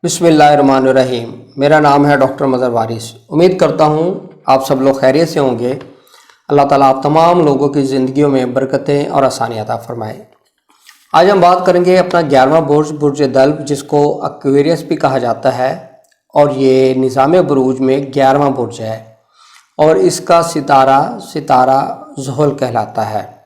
बिस्मिल्लाहिर्रहमानिर्रहीम। मेरा नाम है डॉक्टर मज़हर वारिस। उम्मीद करता हूँ आप सब लोग खैरियत से होंगे। अल्लाह ताला आप तमाम लोगों की ज़िंदगियों में बरकतें और आसानियाँ अता फरमाए। आज हम बात करेंगे अपना 11वां बुर्ज, बुर्ज दल्ब, जिसको एक्वेरियस भी कहा जाता है, और ये निज़ाम बुरूज में 11वां बुर्ज है और इसका सितारा ज़ुहल कहलाता है।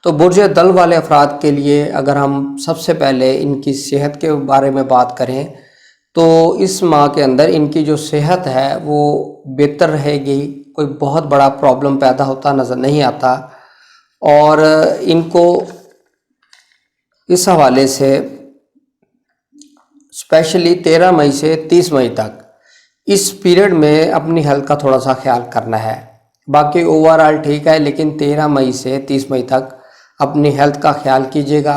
तो बुर्ज दल्ब वाले अफराद के लिए अगर हम सबसे पहले इनकी सेहत के बारे में बात करें तो इस माह के अंदर इनकी जो सेहत है वो बेहतर रहेगी, कोई बहुत बड़ा प्रॉब्लम पैदा होता नज़र नहीं आता। और इनको इस हवाले से स्पेशली 13 मई से 30 मई तक इस पीरियड में अपनी हेल्थ का थोड़ा सा ख्याल करना है। बाकी ओवरऑल ठीक है, लेकिन 13 मई से 30 मई तक अपनी हेल्थ का ख्याल कीजिएगा।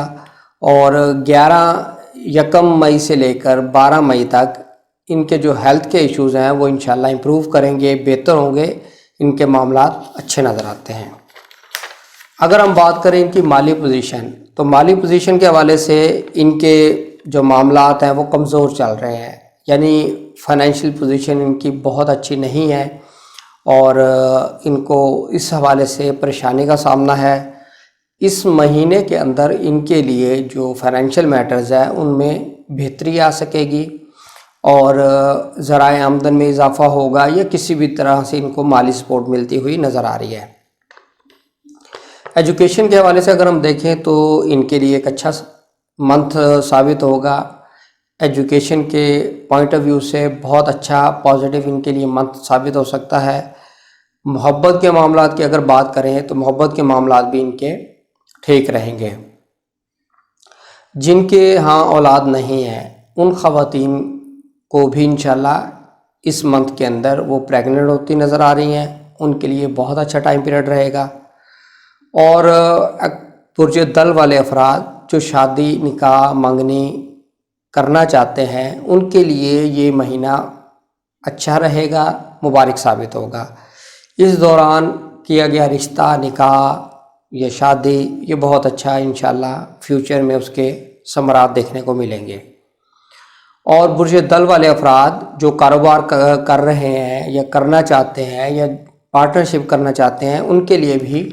और 11 मई से लेकर 12 मई तक इनके जो हेल्थ के इश्यूज़ हैं वो इंशाल्लाह इम्प्रूव करेंगे, बेहतर होंगे, इनके मामलात अच्छे नज़र आते हैं। अगर हम बात करें इनकी माली पोजीशन, तो माली पोजीशन के हवाले से इनके जो मामलात हैं वो कमज़ोर चल रहे हैं, यानी फाइनेंशियल पोजीशन इनकी बहुत अच्छी नहीं है और इनको इस हवाले से परेशानी का सामना है। इस महीने के अंदर इनके लिए जो फाइनेंशियल मैटर्स है उनमें बेहतरी आ सकेगी और ज़राए आमदन में इजाफ़ा होगा या किसी भी तरह से इनको माली सपोर्ट मिलती हुई नज़र आ रही है। एजुकेशन के हवाले से अगर हम देखें तो इनके लिए एक अच्छा मंथ साबित होगा। एजुकेशन के पॉइंट ऑफ व्यू से बहुत अच्छा पॉजिटिव इनके लिए मंथ साबित हो सकता है। मोहब्बत के मामलात की अगर बात करें तो मोहब्बत के मामलात भी इनके ठीक रहेंगे। जिनके यहाँ औलाद नहीं है उन ख़वातीन को भी इंशाल्लाह इस मंथ के अंदर वो प्रेग्नेंट होती नज़र आ रही हैं, उनके लिए बहुत अच्छा टाइम पीरियड रहेगा। और बुर्ज दल्ब वाले अफराद जो शादी, निकाह, मंगनी करना चाहते हैं उनके लिए ये महीना अच्छा रहेगा, मुबारक साबित होगा। इस दौरान किया गया रिश्ता, निकाह या शादी, ये बहुत अच्छा इंशाल्लाह फ्यूचर में उसके समरात देखने को मिलेंगे। और बुर्ज दल्ब वाले अफराद जो कारोबार कर रहे हैं या करना चाहते हैं या पार्टनरशिप करना चाहते हैं उनके लिए भी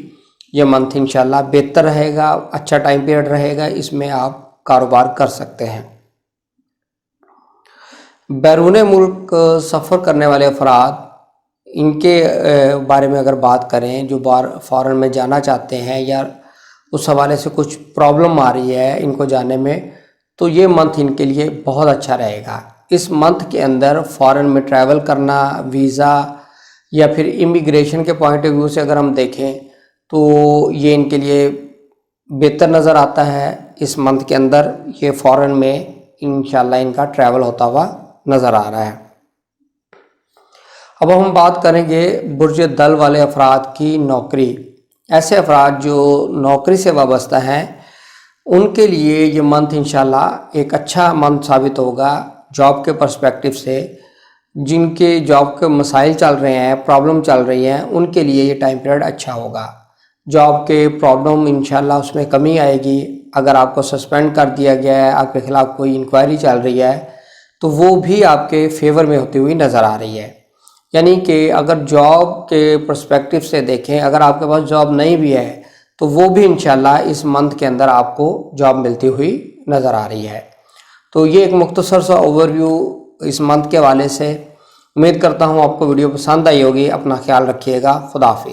ये मंथ इंशाल्लाह बेहतर रहेगा, अच्छा टाइम पीरियड रहेगा, इसमें आप कारोबार कर सकते हैं। बैरून मुल्क सफ़र करने वाले अफराद, इनके बारे में अगर बात करें, जो फ़ॉरेन में जाना चाहते हैं या उस हवाले से कुछ प्रॉब्लम आ रही है इनको जाने में, तो ये मंथ इनके लिए बहुत अच्छा रहेगा। इस मंथ के अंदर फ़ॉरेन में ट्रैवल करना, वीज़ा या फिर इमिग्रेशन के पॉइंट ऑफ व्यू से अगर हम देखें तो ये इनके लिए बेहतर नज़र आता है। इस मंथ के अंदर ये फ़ॉरेन में इंशाल्लाह इनका ट्रैवल होता हुआ नज़र आ रहा है। अब हम बात करेंगे बुर्ज दल्ब वाले अफराद की नौकरी। ऐसे अफराद जो नौकरी से वाबस्ता हैं उनके लिए ये मंथ इंशाल्लाह एक अच्छा मंथ साबित होगा जॉब के पर्सपेक्टिव से। जिनके जॉब के मसाइल चल रहे हैं, प्रॉब्लम चल रही हैं, उनके लिए ये टाइम पीरियड अच्छा होगा। जॉब के प्रॉब्लम इंशाल्लाह उसमें कमी आएगी। अगर आपको सस्पेंड कर दिया गया है, आपके ख़िलाफ़ कोई इंक्वायरी चल रही है, तो वो भी आपके फेवर में होती हुई नज़र आ रही है। यानी कि अगर जॉब के पर्सपेक्टिव से देखें, अगर आपके पास जॉब नहीं भी है तो वो भी इंशाल्लाह इस मंथ के अंदर आपको जॉब मिलती हुई नज़र आ रही है। तो ये एक मुख्तसर सा ओवरव्यू इस मंथ के हवाले से। उम्मीद करता हूँ आपको वीडियो पसंद आई होगी। अपना ख्याल रखिएगा। खुदा हाफिज़।